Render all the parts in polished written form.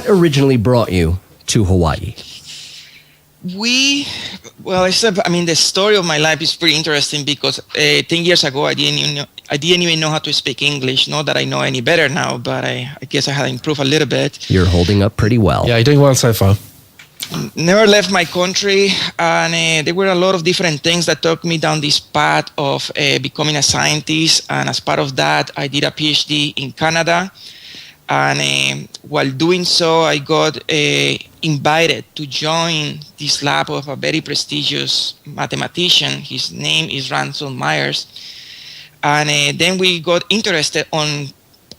what originally brought you to Hawaii? The story of my life is pretty interesting because 10 years ago, I didn't even know how to speak English. Not that I know any better now, but I guess I had improved a little bit. You're holding up pretty well. Yeah, you're doing well so far. Never left my country, and there were a lot of different things that took me down this path of becoming a scientist. And as part of that, I did a PhD in Canada. And while doing so, I got invited to join this lab of a very prestigious mathematician. His name is Ransom Myers. And then we got interested on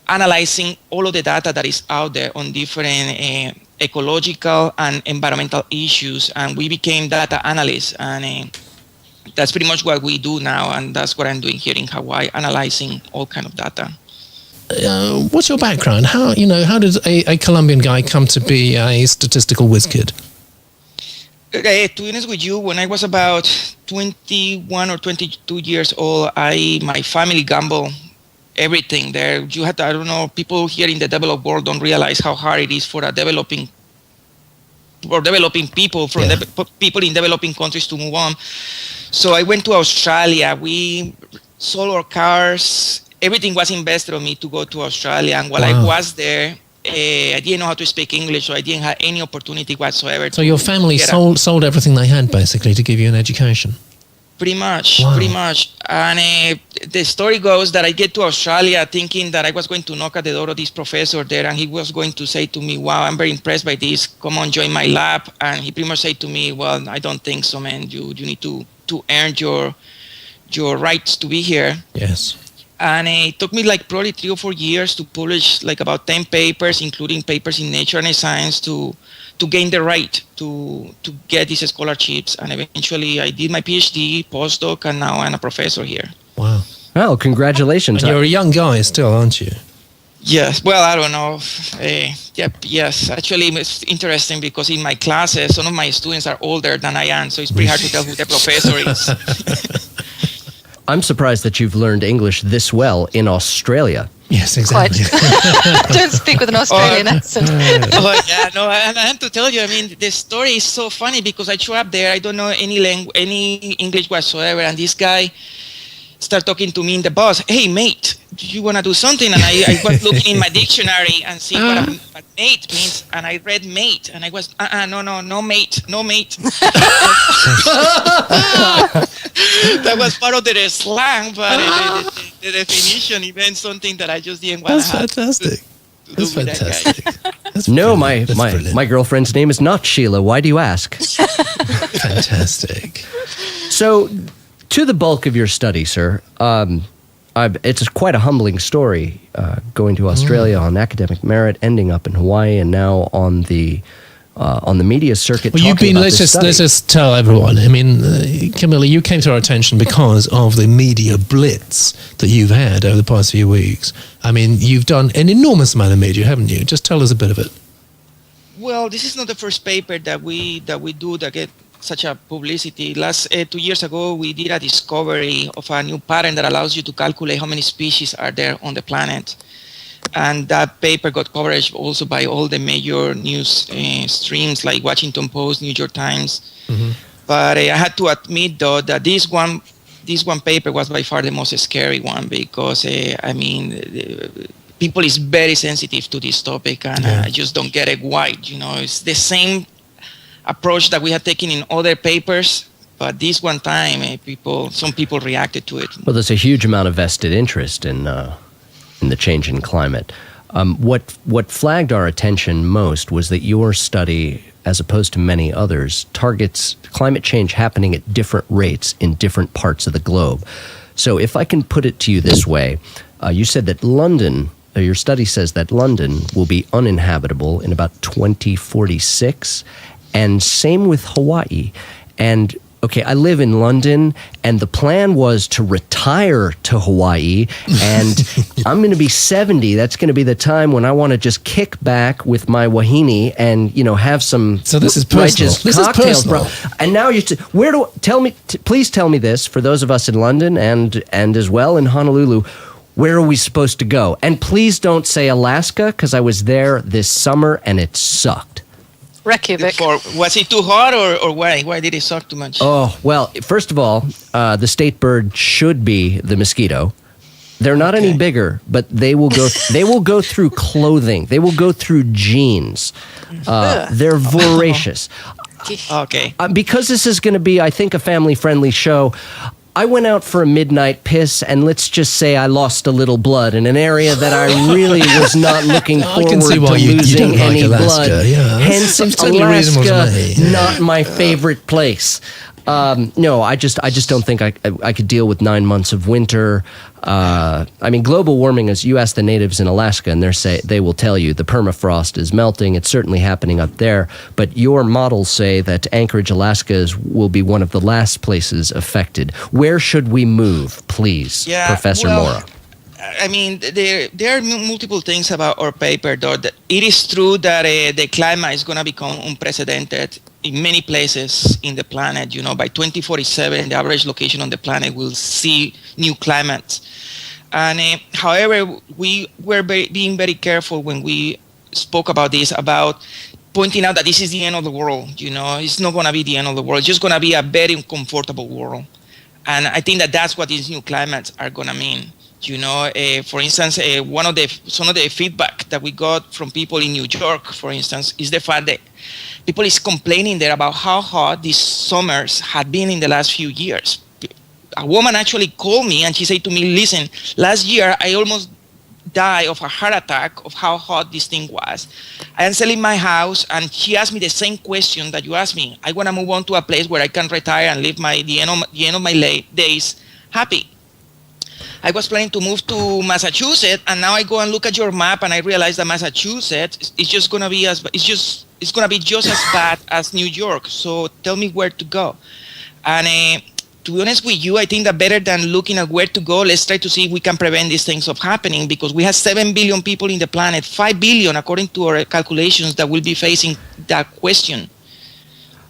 analyzing all of the data that is out there on different ecological and environmental issues. And we became data analysts. And that's pretty much what we do now. And that's what I'm doing here in Hawaii, analyzing all kind of data. What's your background? How did a Colombian guy come to be a statistical whiz kid? To be honest with you, when I was about 21 or 22 years old, my family gambled everything there. You had to, I don't know, people here in the developed world don't realize how hard it is for developing people people in developing countries to move on. So I went to Australia. We sold our cars. Everything was invested on me to go to Australia. And while I was there, I didn't know how to speak English, so I didn't have any opportunity whatsoever. So your family sold everything they had, basically, to give you an education? Pretty much. And the story goes that I get to Australia thinking that I was going to knock at the door of this professor there, and he was going to say to me, wow, I'm very impressed by this. Come on, join my lab. And he pretty much said to me, well, I don't think so, man. You need to earn your rights to be here. Yes. And it took me like probably 3 or 4 years to publish like about 10 papers, including papers in Nature and Science, to gain the right to get these scholarships. And eventually I did my PhD, postdoc, and now I'm a professor here. Wow. Well, congratulations. And you're a young guy still, aren't you? Yes. Well, I don't know. Yes. Actually, it's interesting because in my classes, some of my students are older than I am, so it's pretty hard to tell who the professor is. I'm surprised that you've learned English this well in Australia. Yes, exactly. Don't speak with an Australian accent. I have to tell you, I mean, the story is so funny because I show up there, I don't know any English whatsoever, and this guy started talking to me in the bus. Hey, mate, do you want to do something? And I was looking in my dictionary and see what mate means, and I read mate, and I was, no mate. That was part of the slang, but the definition meant something that I just didn't want to have. That's fantastic. That's no, my girlfriend's name is not Sheila. Why do you ask? Fantastic. So, to the bulk of your study, sir, it's quite a humbling story, going to Australia on academic merit, ending up in Hawaii, and now on the media circuit. Well, let's just tell everyone. I mean, Camilo, you came to our attention because of the media blitz that you've had over the past few weeks. I mean, you've done an enormous amount of media, haven't you? Just tell us a bit of it. Well, this is not the first paper that we do that get such a publicity. 2 years ago, we did a discovery of a new pattern that allows you to calculate how many species are there on the planet. And that paper got coverage also by all the major news streams like Washington Post, New York Times. Mm-hmm. But I had to admit, though, that this one paper was by far the most scary one because, people is very sensitive to this topic, and I just don't get it why. It's the same approach that we had taken in other papers, but this one time, some people reacted to it. Well, there's a huge amount of vested interest in the change in climate. What flagged our attention most was that your study, as opposed to many others, targets climate change happening at different rates in different parts of the globe. So if I can put it to you this way, you said that your study says that London will be uninhabitable in about 2046, and same with Hawaii. And okay, I live in London, and the plan was to retire to Hawaii, and I'm going to be 70. That's going to be the time when I want to just kick back with my wahine and, have some so this is personal. This cocktails, is personal. bro. And now please tell me this, for those of us in London and as well in Honolulu, Where are we supposed to go? And please don't say Alaska, because I was there this summer and it sucked. Reykjavik. Was it too hot or why? Why did it suck too much? Oh, well, first of all, the state bird should be the mosquito. They're not any bigger, but they will go through clothing. They will go through jeans. They're voracious. Okay. Because this is going to be, I think, a family-friendly show, I went out for a midnight piss, and let's just say I lost a little blood in an area that I really was not looking forward can see to why you losing don't like any Alaska. blood. Yeah, Hence, seems totally reasonable to Alaska, me. not my favorite place. No, I just don't think I could deal with 9 months of winter. I mean, global warming, as you ask the natives in Alaska, and they will tell you the permafrost is melting. It's certainly happening up there. But your models say that Anchorage, Alaska will be one of the last places affected. Where should we move, please, Professor Mora? I mean, there are multiple things about our paper, though. It is true that the climate is going to become unprecedented in many places in the planet. You know, by 2047, the average location on the planet will see new climates. And however, we were being very careful when we spoke about this, about pointing out that this is the end of the world. You know, it's not going to be the end of the world. It's just going to be a very uncomfortable world. And I think that that's what these new climates are going to mean. You know, for instance, some of the feedback that we got from people in New York, for instance, is the fact that people is complaining there about how hot these summers had been in the last few years. A woman actually called me and she said to me, listen, last year I almost died of a heart attack of how hot this thing was. I am selling my house, and she asked me the same question that you asked me. I want to move on to a place where I can retire and live the end of my days happy. I was planning to move to Massachusetts, and now I go and look at your map, and I realize that Massachusetts is just going to be just as bad as New York. So tell me where to go. And to be honest with you, I think that better than looking at where to go, let's try to see if we can prevent these things from happening, because we have 7 billion people in the planet, 5 billion according to our calculations that will be facing that question.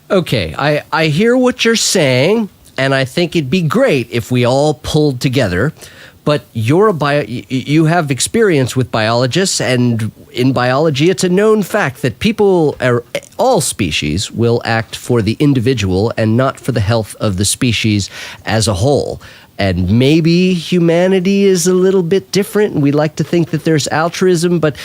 Okay, I hear what you're saying, and I think it'd be great if we all pulled together. But you have experience with biologists, and in biology, it's a known fact that all species will act for the individual and not for the health of the species as a whole. And maybe humanity is a little bit different, and we like to think that there's altruism, but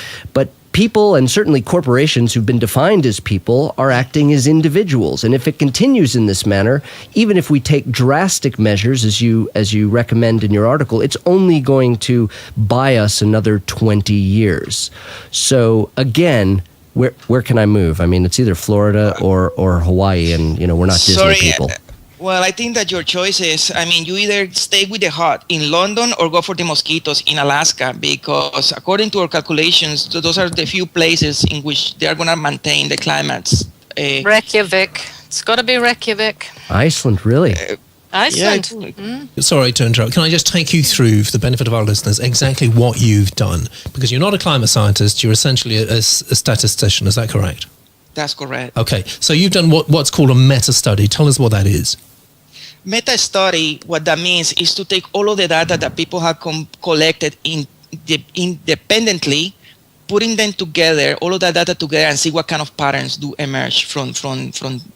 people, and certainly corporations who've been defined as people, are acting as individuals. And if it continues in this manner, even if we take drastic measures, as you recommend in your article, it's only going to buy us another 20 years. So again, where can I move? I mean, it's either Florida or Hawaii, and we're not Disney people. Well, I think that your choice is, you either stay with the hot in London or go for the mosquitoes in Alaska, because according to our calculations, those are the few places in which they are going to maintain the climates. Reykjavik. It's got to be Reykjavik. Iceland, really? Iceland. Yeah. Sorry to interrupt. Can I just take you through, for the benefit of our listeners, exactly what you've done? Because you're not a climate scientist, you're essentially a statistician, is that correct? That's correct. Okay, so you've done what's called a meta-study. Tell us what that is. Meta-study, what that means is to take all of the data that people have collected independently, putting them together, all of that data together, and see what kind of patterns do emerge from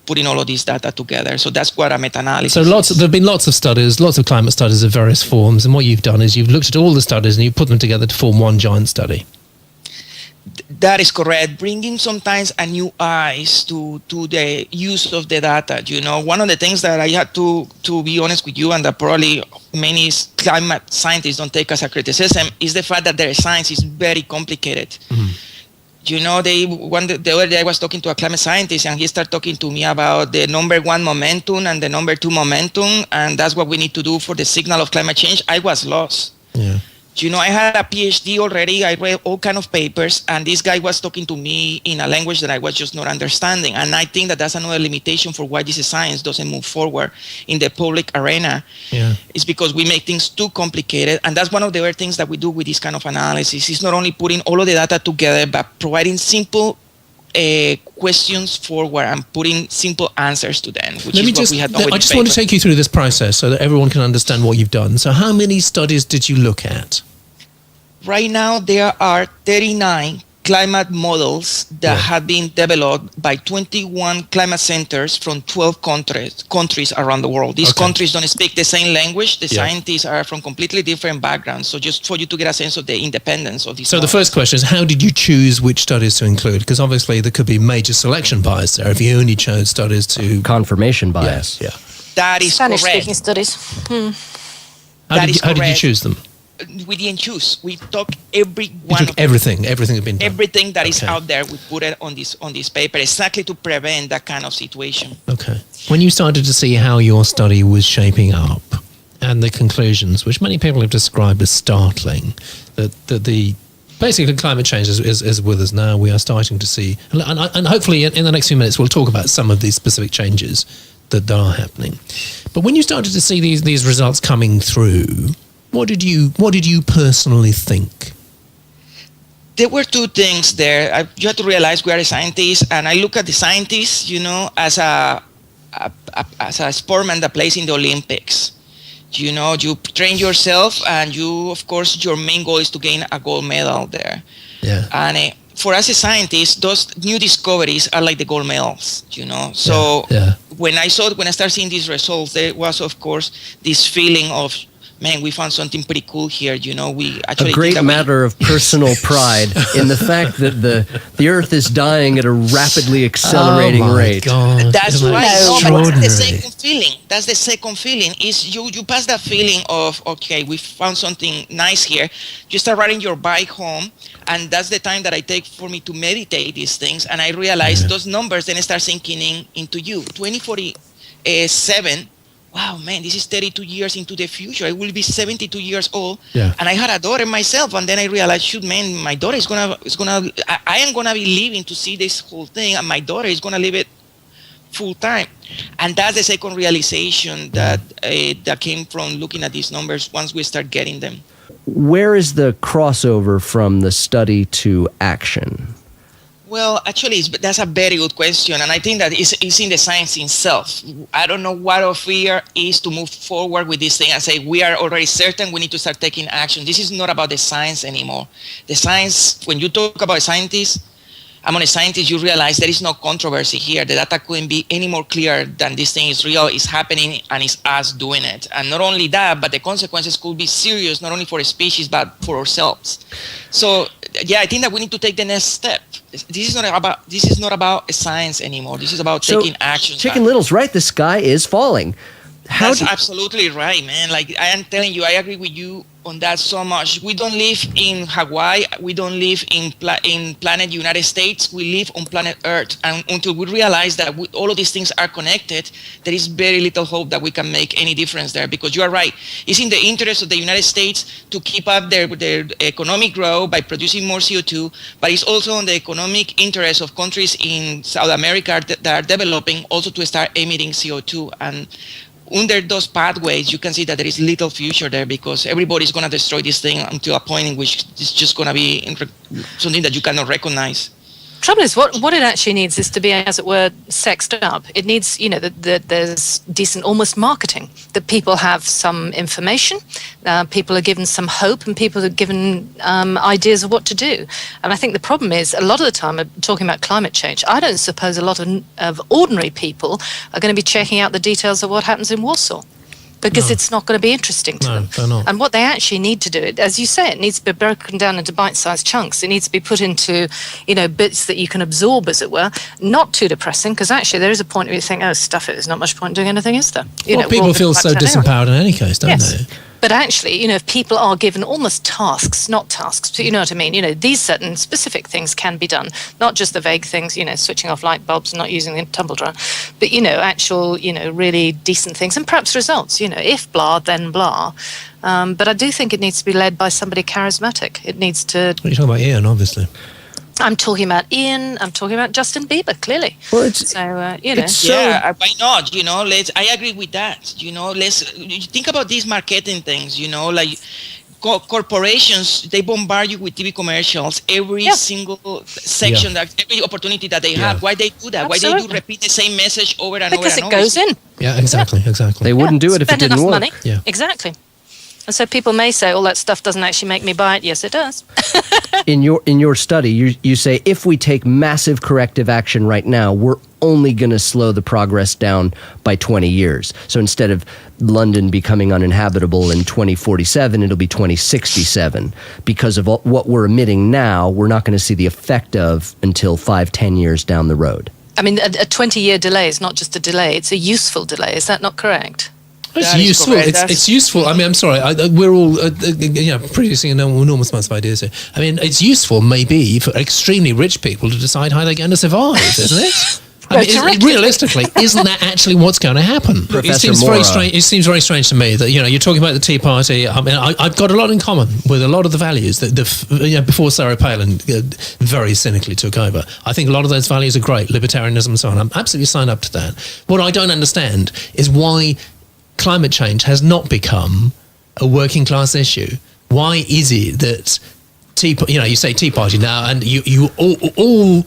putting all of these data together. So that's what a meta-analysis is. There have been lots of studies, lots of climate studies of various forms, and what you've done is you've looked at all the studies and you put them together to form one giant study. That is correct. Bringing sometimes a new eyes to the use of the data. One of the things that I had to be honest with you, and that probably many climate scientists don't take as a criticism, is the fact that their science is very complicated. Mm-hmm. The other day I was talking to a climate scientist, and he started talking to me about the number 1 momentum and the number 2 momentum, and that's what we need to do for the signal of climate change. I was lost. Yeah. I had a PhD already. I read all kinds of papers, and this guy was talking to me in a language that I was just not understanding. And I think that that's another limitation for why this science doesn't move forward in the public arena. Yeah. It's because we make things too complicated. And that's one of the other things that we do with this kind of analysis. It's not only putting all of the data together, but providing simple questions forward and putting simple answers to them, which is what we had done with I just want to take you through this process so that everyone can understand what you've done. So how many studies did you look at? Right now, there are 39 climate models that have been developed by 21 climate centers from 12 countries around the world. These countries don't speak the same language. The scientists are from completely different backgrounds. So just for you to get a sense of the independence of these So models. the first question is, how did you choose which studies to include? Because obviously there could be major selection bias there if you only chose studies to... Confirmation bias. Yeah. That is correct. Spanish-speaking studies. How did you choose them? We didn't choose. We took every You one took of everything had been done. everything that is out there. We put it on this paper exactly to prevent that kind of situation. Okay. When you started to see how your study was shaping up and the conclusions, which many people have described as startling, that the basically climate change is with us now. We are starting to see, and hopefully in the next few minutes we'll talk about some of these specific changes that are happening. But when you started to see these results coming through, what did you personally think? There were two things there. You have to realize we are scientists, and I look at the scientists, as a sportsman that plays in the Olympics. You train yourself, and of course, your main goal is to gain a gold medal there. Yeah. And for us as scientists, those new discoveries are like the gold medals, So when I started seeing these results, there was, of course, this feeling of, man, we found something pretty cool here. We actually a great matter of personal pride in the fact that the Earth is dying at a rapidly accelerating rate. God. That's Isn't right. that No, but that's the extraordinary? second feeling. That's the second feeling. Is you pass that feeling of, okay, we found something nice here. You start riding your bike home, and that's the time that I take for me to meditate these things. And I realize those numbers then start sinking into you. 2047. Wow, man, this is 32 years into the future. I will be 72 years old. Yeah. And I had a daughter myself. And then I realized, shoot, man, my daughter I am going to be living to see this whole thing. And my daughter is going to live it full time. And that's the second realization that came from looking at these numbers once we start getting them. Where is the crossover from the study to action? Well, actually, that's a very good question. And I think that it's in the science itself. I don't know what our fear is to move forward with this thing and say, we are already certain we need to start taking action. This is not about the science anymore. The science, when you talk about scientists, I'm a scientist, you realize there is no controversy here. The data couldn't be any more clear than this thing is real, is happening, and it's us doing it. And not only that, but the consequences could be serious, not only for a species, but for ourselves. So, yeah, I think that we need to take the next step. This is not about science anymore. This is about taking action. Chicken Little's right. The sky is falling. That's absolutely right, man. Like, I am telling you, I agree with you on that so much. We don't live in Hawaii. We don't live in planet United States. We live on planet Earth. And until we realize that all of these things are connected, there is very little hope that we can make any difference there. Because you are right. It's in the interest of the United States to keep up their economic growth by producing more CO2, but it's also in the economic interest of countries in South America that are developing also to start emitting CO2. And under those pathways, you can see that there is little future there because everybody's going to destroy this thing until a point in which it's just going to be something that you cannot recognize. Trouble is, what it actually needs is to be, as it were, sexed up. It needs, that there's decent, almost marketing, that people have some information, people are given some hope, and people are given ideas of what to do. And I think the problem is, a lot of the time, talking about climate change, I don't suppose a lot of ordinary people are going to be checking out the details of what happens in Warsaw. Because it's not going to be interesting to them. They're not. And what they actually need to do, as you say, it needs to be broken down into bite-sized chunks. It needs to be put into, bits that you can absorb, as it were. Not too depressing, because actually there is a point where you think, oh, stuff it, there's not much point doing anything, is there? People feel so disempowered in any case, don't they? But actually, if people are given almost tasks, not tasks, but you know what I mean, these certain specific things can be done, not just the vague things, switching off light bulbs and not using the tumble dryer, but, actual, really decent things and perhaps results, if blah, then blah. But I do think it needs to be led by somebody charismatic. It needs to... You're talking about Ian, obviously. I'm talking about Ian. I'm talking about Justin Bieber, clearly. Well, it's yeah, why not? I agree with that. Let's think about these marketing things. Like corporations, they bombard you with TV commercials every single section, every opportunity that they have. Why they do that? Absolutely. Why they do repeat the same message over and because over and it over? goes in. Yeah, exactly. They wouldn't do it if it Spend didn't enough work. money. Yeah. Exactly. And so people may say, "Oh, that stuff doesn't actually make me buy it." Yes, it does. In your study, you say if we take massive corrective action right now, we're only going to slow the progress down by 20 years. So instead of London becoming uninhabitable in 2047, it'll be 2067. Because of what we're emitting now, we're not going to see the effect of until 5-10 years down the road. I mean, a 20-year delay is not just a delay; it's a useful delay. Is that not correct? It's useful. It's useful. I mean, I'm sorry. We're all producing enormous amounts of ideas here. I mean, it's useful maybe for extremely rich people to decide how they're going to survive, isn't it? I mean, realistically, isn't that actually what's going to happen? It seems very strange. It seems very strange to me that you're talking about the Tea Party. I mean, I've got a lot in common with a lot of the values that before Sarah Palin very cynically took over. I think a lot of those values are great, libertarianism and so on. I'm absolutely signed up to that. What I don't understand is why climate change has not become a working class issue. Why is it that you say Tea Party now, and you all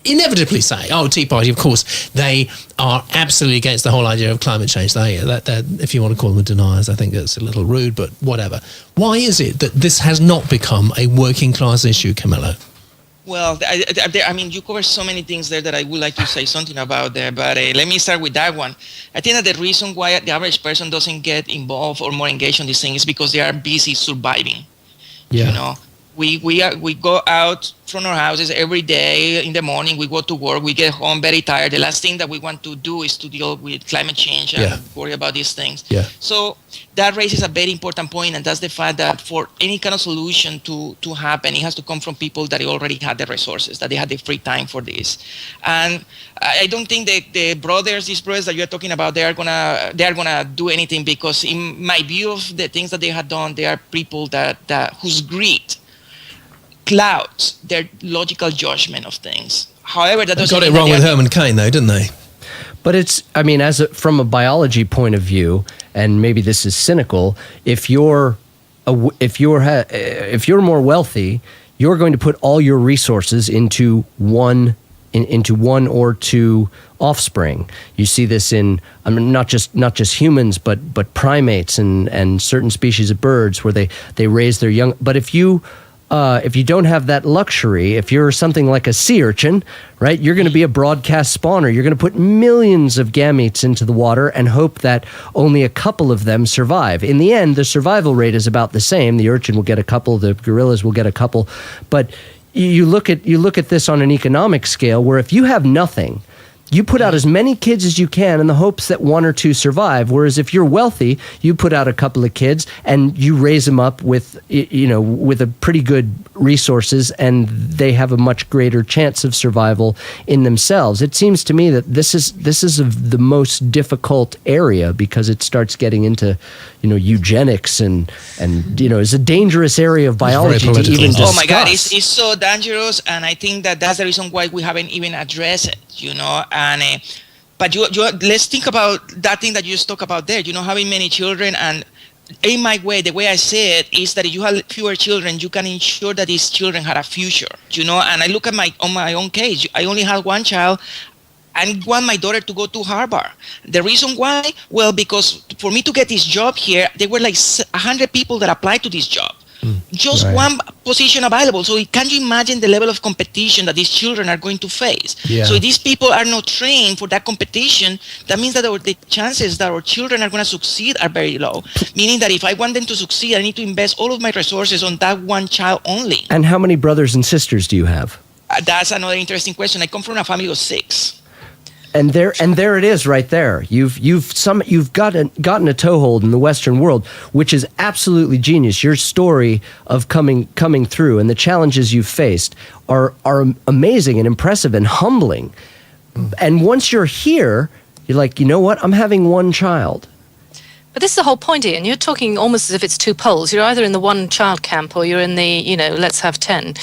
inevitably say, "Oh, Tea Party, of course, they are absolutely against the whole idea of climate change." If you want to call them deniers, I think that's a little rude, but whatever. Why is it that this has not become a working class issue, Camilo? Well, I mean, you cover so many things there that I would like to say something about there, but let me start with that one. I think that the reason why the average person doesn't get involved or more engaged on these things is because they are busy surviving. Yeah. We go out from our houses every day in the morning. We go to work. We get home very tired. The last thing that we want to do is to deal with climate change and worry about these things. Yeah. So that raises a very important point, and that's the fact that for any kind of solution to happen, it has to come from people that already had the resources, that they had the free time for this. And I don't think these brothers that you're talking about, they are gonna do anything, because in my view of the things that they had done, they are people that whose greed clouds their logical judgment of things. However, that doesn't got it wrong with Herman Cain, though, didn't they? But from a biology point of view, and maybe this is cynical, if you're more wealthy, you're going to put all your resources into one or two offspring. You see this in not just humans, but primates and certain species of birds, where they raise their young. But if you don't have that luxury, if you're something like a sea urchin, right, you're going to be a broadcast spawner. You're going to put millions of gametes into the water and hope that only a couple of them survive. In the end, the survival rate is about the same. The urchin will get a couple, the gorillas will get a couple. But you look at this on an economic scale, where if you have nothing, you put out as many kids as you can in the hopes that one or two survive. Whereas if you're wealthy, you put out a couple of kids and you raise them up with a pretty good resources, and they have a much greater chance of survival in themselves. It seems to me that this is the most difficult area, because it starts getting into eugenics and it's a dangerous area of biology to even discuss. Oh my God, it's so dangerous, and I think that's the reason why we haven't even addressed it. But let's think about that thing that you just talked about there. Having many children, and in my way, the way I say it is that if you have fewer children, you can ensure that these children had a future. And I look at my own case. I only had one child. I want my daughter to go to Harvard. The reason why? Well, because for me to get this job here, there were like 100 people that applied to this job. Just one position available. So can you imagine the level of competition that these children are going to face? Yeah. So if these people are not trained for that competition, that means that the chances that our children are going to succeed are very low. Meaning that if I want them to succeed, I need to invest all of my resources on that one child only. And how many brothers and sisters do you have? That's another interesting question. I come from a family of 6. And there it is, right there. You've gotten a toehold in the Western world, which is absolutely genius. Your story of coming through and the challenges you've faced are amazing and impressive and humbling. And once you're here, you're like, you know what? I'm having one child. But this is the whole point, Ian. You're talking almost as if it's two poles. You're either in the one child camp or you're in the, let's have 10.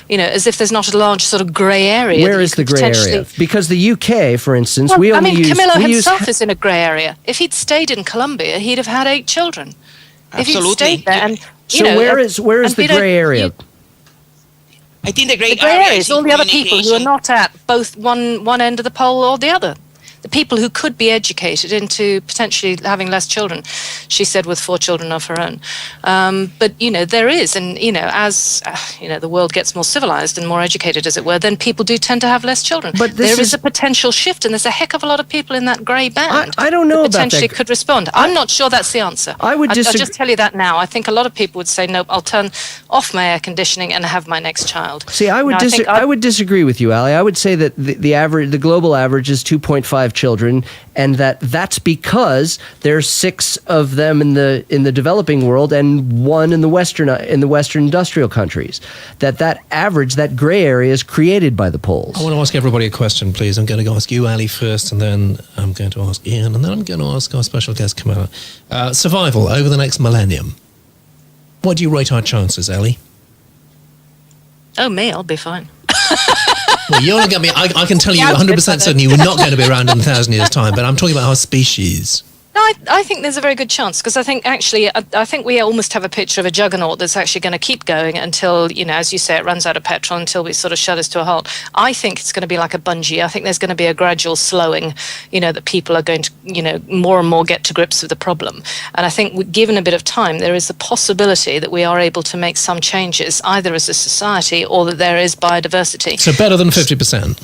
As if there's not a large sort of grey area. Where is the grey area? Because the UK, for instance, Camilo himself is in a grey area. If he'd stayed in Colombia, he'd have had 8 children. Absolutely. If he'd stayed there, and where is the grey area? I think the grey area is all the other people who are not at both one end of the pole or the other. The people who could be educated into potentially having less children. she said, with 4 children of her own. But, there is, and, as, the world gets more civilized and more educated, as it were, then people do tend to have less children. But there is a potential shift, and there's a heck of a lot of people in that grey band. I don't know that about potentially that. could respond. I'm not sure that's the answer. I would I'll disagree. just tell you that now. I think a lot of people would say, nope, I'll turn off my air conditioning and have my next child. See, I would disagree with you, Ali. I would say that the global average is 2.5 children, and that's because there's 6 of them in the developing world and 1 in the Western industrial countries. That average, that gray area, is created by the poles. I want to ask everybody a question, please. I'm going to ask you, Ali, first, and then I'm going to ask Ian, and then I'm going to ask our special guest, Camilo. Survival over the next millennium. What do you rate our chances, Ali? Oh, me, I'll be fine. Well, you're not going to be. I can tell you 100% certain you were not going to be around in 1,000 years' time, but I'm talking about our species. No, I think there's a very good chance, because I think we almost have a picture of a juggernaut that's actually going to keep going until, as you say, it runs out of petrol, until we sort of shut us to a halt. I think it's going to be like a bungee. I think there's going to be a gradual slowing, that people are going to, more and more get to grips with the problem. And I think given a bit of time, there is a possibility that we are able to make some changes, either as a society or that there is biodiversity. So better than 50%?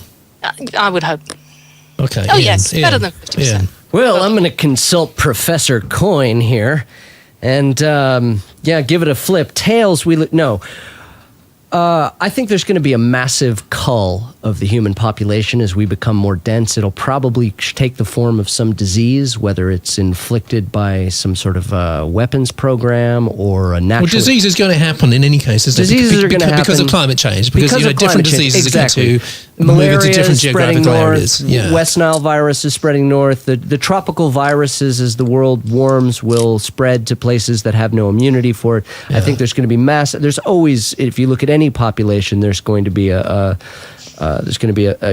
I would hope. Okay. Oh, Ian, yes, better than 50%. Ian. Well, I'm going to consult Professor Coyne here, and give it a flip. Tails, no. I think there's going to be a massive cull of the human population as we become more dense. It'll probably take the form of some disease, whether it's inflicted by some sort of weapons program or a natural... Well, disease is going to happen in any case, isn't it? Diseases are going to happen because of climate change. Because different diseases exactly. are going to Malaria move into different is spreading geographical north. areas. Yeah. West Nile virus is spreading north. The tropical viruses, as the world warms, will spread to places that have no immunity for it. Yeah. I think there's going to be There's always, if you look at any population, there's going to be a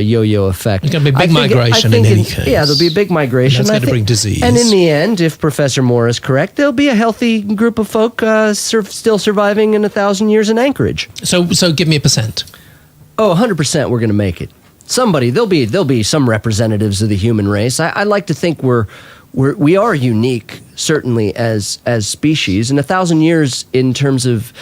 yo-yo effect. There's going to be a big migration in any case. Yeah, there'll be a big migration. And that's going to bring disease. And in the end, if Professor Mora is correct, there'll be a healthy group of folk still surviving in 1,000 years in Anchorage. So give me a percent. Oh, 100% we're going to make it. There'll be some representatives of the human race. I like to think we are unique, certainly as species. And 1,000 years in terms of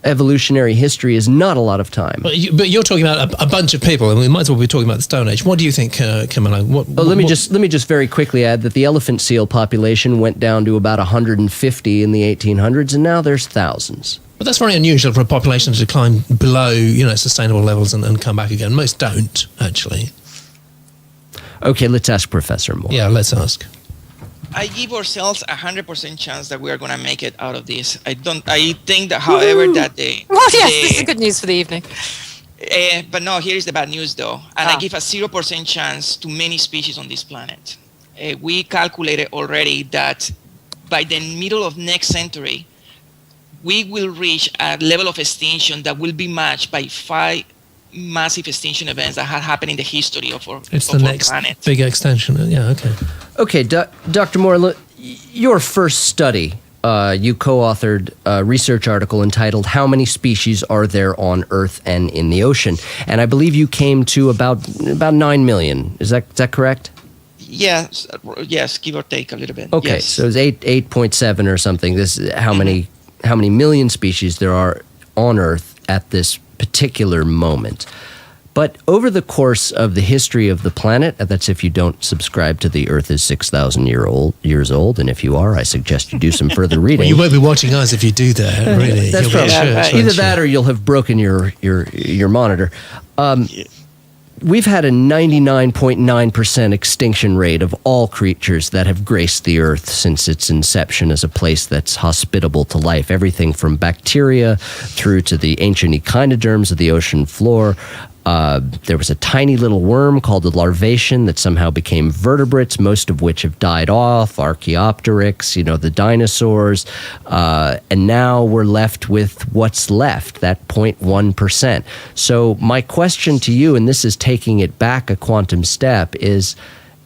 evolutionary history is not a lot of time. But you're talking about a bunch of people, and we might as well be talking about the Stone Age. What do you think, Camilo? Let me just very quickly add that the elephant seal population went down to about 150 in the 1800s, and now there's thousands. But that's very unusual for a population to decline below, sustainable levels and come back again. Most don't, actually. Okay, let's ask Professor Mora. Yeah, let's ask. I give ourselves 100% chance that we are going to make it out of this. I think that, however, that this is good news for the evening. But no, here is the bad news, though. And I give a 0% chance to many species on this planet. We calculated already that by the middle of next century, we will reach a level of extinction that will be matched by 5 massive extinction events that have happened in the history of our planet. It's the next big extinction. Yeah, okay. Okay, Dr. Mora, your first study, you co-authored a research article entitled "How Many Species Are There on Earth and in the Ocean?" And I believe you came to about 9 million. Is that correct? Yes, give or take a little bit. Okay, yes. so it's 8.7 or something. This is how many million species there are on Earth at this particular moment. But over the course of the history of the planet, that's if you don't subscribe to the Earth is 6,000 years old, and if you are, I suggest you do some further reading. Well, you won't be watching us if you do that, really. That's probably either that or you'll have broken your monitor. We've had a 99.9% extinction rate of all creatures that have graced the Earth since its inception as a place that's hospitable to life. Everything from bacteria through to the ancient echinoderms of the ocean floor. There was a tiny little worm called the larvation that somehow became vertebrates, most of which have died off, Archaeopteryx, the dinosaurs, and now we're left with what's left, that 0.1%. So my question to you, and this is taking it back a quantum step, is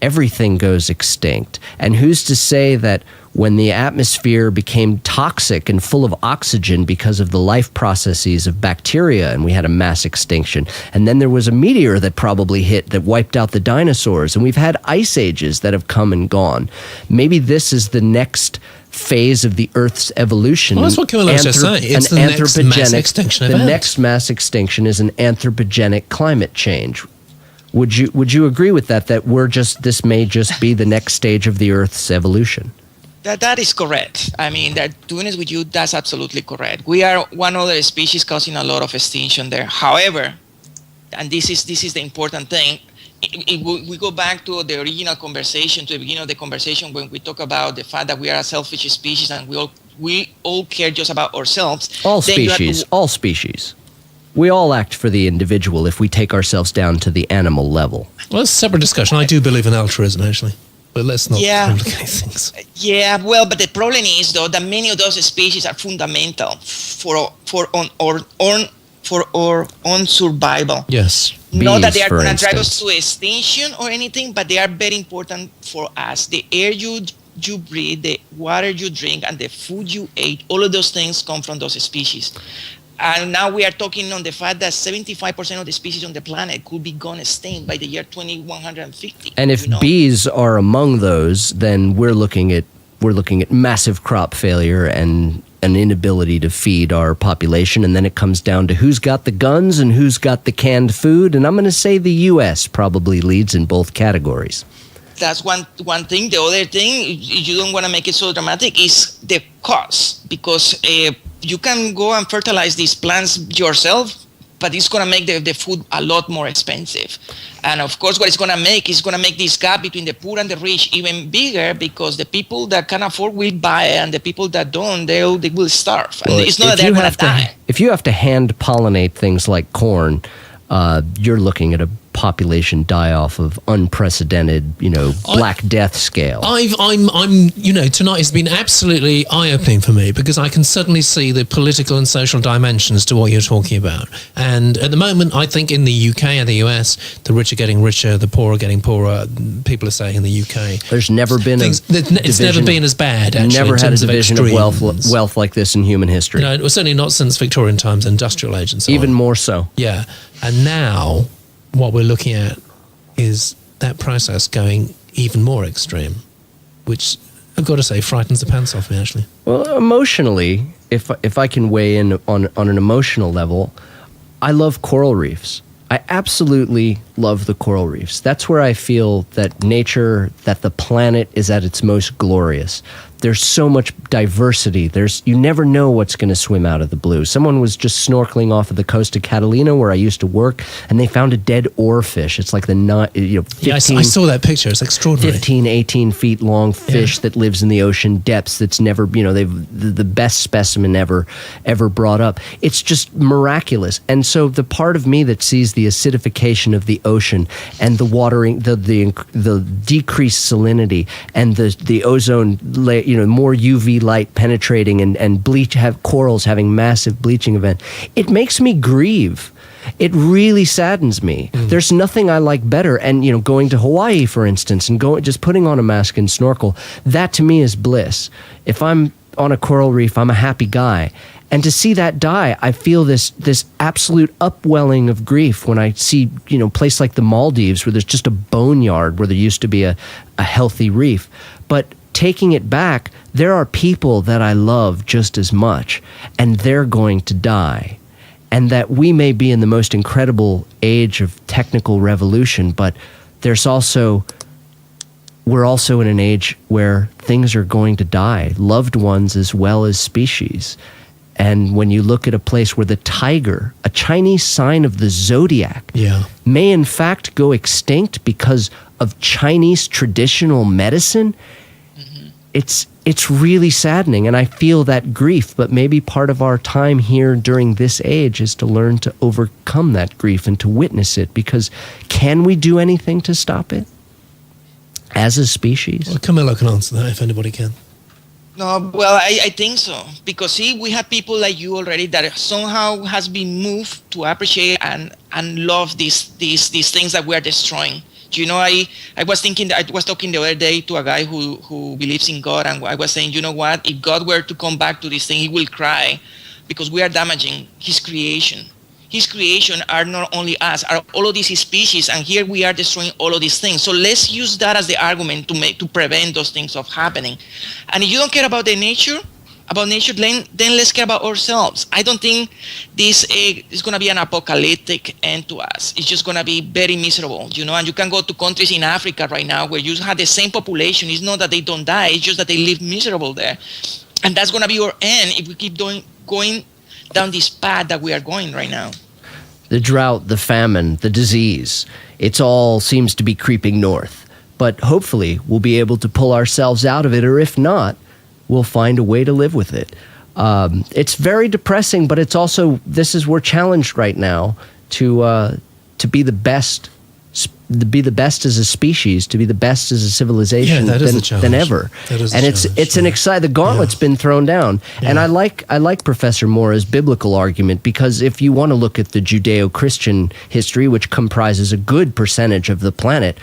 everything goes extinct. And who's to say that when the atmosphere became toxic and full of oxygen because of the life processes of bacteria, and we had a mass extinction, and then there was a meteor that probably hit that wiped out the dinosaurs, and we've had ice ages that have come and gone. Maybe this is the next phase of the Earth's evolution. Well, that's what Camilo was just saying. It's the next mass extinction event. The next mass extinction is an anthropogenic climate change. Would you agree with that? That this may just be the next stage of the Earth's evolution? That is correct. I mean, to be honest with you, that's absolutely correct. We are one other species causing a lot of extinction there. However, and this is the important thing, we go back to the original conversation, to the beginning of the conversation, when we talk about the fact that we are a selfish species and we all care just about ourselves. All species. We all act for the individual if we take ourselves down to the animal level. Well, it's a separate discussion. I do believe in altruism, actually. But let's not complicate things. Yeah, well, but the problem is, though, that many of those species are fundamental for our own survival. Yes. Not that they are Bees, for going to drive us instance. to extinction or anything, but they are very important for us. The air you breathe, the water you drink, and the food you ate, all of those things come from those species. And now we are talking on the fact that 75% of the species on the planet could be gone extinct by the year 2150. And if bees are among those, then we're looking at massive crop failure and an inability to feed our population. And then it comes down to who's got the guns and who's got the canned food. And I'm going to say the U.S. probably leads in both categories. That's one thing. The other thing, you don't want to make it so dramatic, is the cost. Because you can go and fertilize these plants yourself, but it's going to make the food a lot more expensive. And of course, what it's going to make is going to make this gap between the poor and the rich even bigger, because the people that can afford will buy it, and the people that don't, they will starve. Well, and it's not that they're going to die. If you have to hand pollinate things like corn, you're looking at a population die-off of unprecedented, Black Death scale. Tonight has been absolutely eye-opening for me, because I can certainly see the political and social dimensions to what you're talking about. And at the moment, I think in the UK and the US, the rich are getting richer, the poor are getting poorer. People are saying in the UK, there's never been it's never been as bad. Actually, never in had a terms division of wealth like this in human history. It was certainly not since Victorian times, industrial age and so Even on. more so. Yeah, and now what we're looking at is that process going even more extreme, which I've got to say frightens the pants off me, actually. Well, emotionally, if I can weigh in on an emotional level, I love coral reefs. I absolutely love the coral reefs. That's where I feel that nature, that the planet is at its most glorious. There's so much diversity. You never know what's going to swim out of the blue. Someone was just snorkeling off of the coast of Catalina, where I used to work, and they found a dead oarfish. It's like 15, I saw that picture. It's extraordinary. 15, 18 feet long fish that lives in the ocean depths. That's never, they've the best specimen ever brought up. It's just miraculous. And so the part of me that sees the acidification of the ocean and the watering, the decreased salinity and the ozone layer, more UV light penetrating and corals having massive bleaching event, it makes me grieve. It really saddens me. There's nothing I like better. And, going to Hawaii, for instance, and just putting on a mask and snorkel, that to me is bliss. If I'm on a coral reef, I'm a happy guy. And to see that die, I feel this absolute upwelling of grief when I see, a place like the Maldives, where there's just a boneyard where there used to be a healthy reef. But taking it back, there are people that I love just as much, and they're going to die. And that we may be in the most incredible age of technical revolution, but we're also in an age where things are going to die, loved ones as well as species. And when you look at a place where the tiger, a Chinese sign of the zodiac, may in fact go extinct because of Chinese traditional medicine, it's really saddening, and I feel that grief. But maybe part of our time here during this age is to learn to overcome that grief and to witness it, because can we do anything to stop it as a species? Well, Camilo can answer that if anybody can. No, well, I think so. Because, see, we have people like you already that somehow has been moved to appreciate and love these things that we are destroying. I was thinking that I was talking the other day to a guy who believes in God, and I was saying, you know what, if God were to come back to this thing, he will cry, because we are damaging his creation. his creation are not only us, are all of these species, and here we are destroying all of these things. So let's use that as the argument to prevent those things from happening. And if you don't care about nature, then let's care about ourselves. I don't think this is going to be an apocalyptic end to us. It's just going to be very miserable, and you can go to countries in Africa right now where you have the same population. It's not that they don't die, it's just that they live miserable there. And that's going to be our end if we keep going down this path that we are going right now. The drought, the famine, the disease, it all seems to be creeping north. But hopefully we'll be able to pull ourselves out of it, or if not, we'll find a way to live with it. It's very depressing, but it's also, we're challenged right now to be the best, as a species, to be the best as a civilization than ever. And it's an exciting. The gauntlet's been thrown down. Yeah. And I like Professor Mora's biblical argument, because if you want to look at the Judeo-Christian history, which comprises a good percentage of the planet,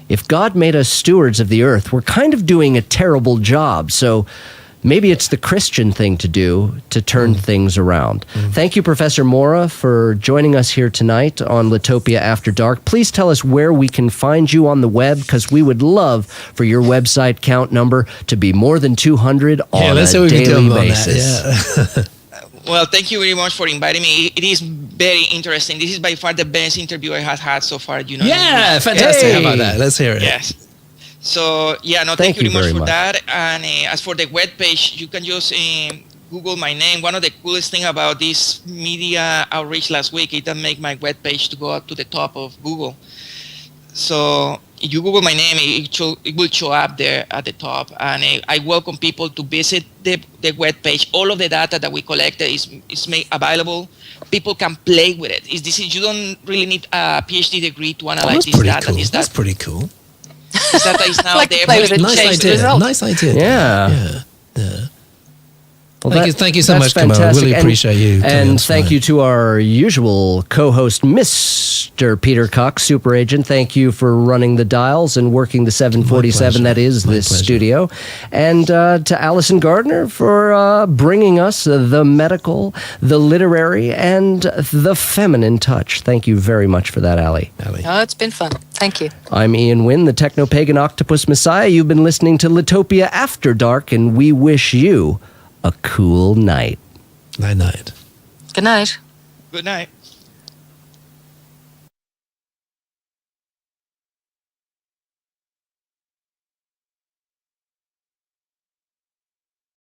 if God made us stewards of the earth, we're kind of doing a terrible job. So maybe it's the Christian thing to do to turn things around. Thank you, Professor Mora, for joining us here tonight on Litopia After Dark. Please tell us where we can find you on the web, because we would love for your website count number to be more than 200 on a daily basis. Well, thank you very much for inviting me. It is very interesting. This is by far the best interview I have had so far. Yeah, fantastic. Hey. How about that? Let's hear it. Yes. So, thank you very much for that. And as for the webpage, you can just Google my name. One of the coolest things about this media outreach last week is that make my webpage to go up to the top of Google. So if you Google my name, it will show up there at the top. And I welcome people to visit the webpage. All of the data that we collected is made available. People can play with it. You don't really need a PhD degree to analyze this data. Cool. That's pretty cool. This data is now like there. Nice idea. Yeah. Well, thank you so much, Camilo. Really appreciate you. And thank you to our usual co-host, Mr. Peter Cox, super agent. Thank you for running the dials and working the 747 that is this studio. And to Allison Gardner for bringing us the medical, the literary, and the feminine touch. Thank you very much for that, Allie. Oh, it's been fun. Thank you. I'm Ian Wynn, the Techno-Pagan Octopus Messiah. You've been listening to Litopia After Dark, and we wish you a cool night. Night. Good night. Good night.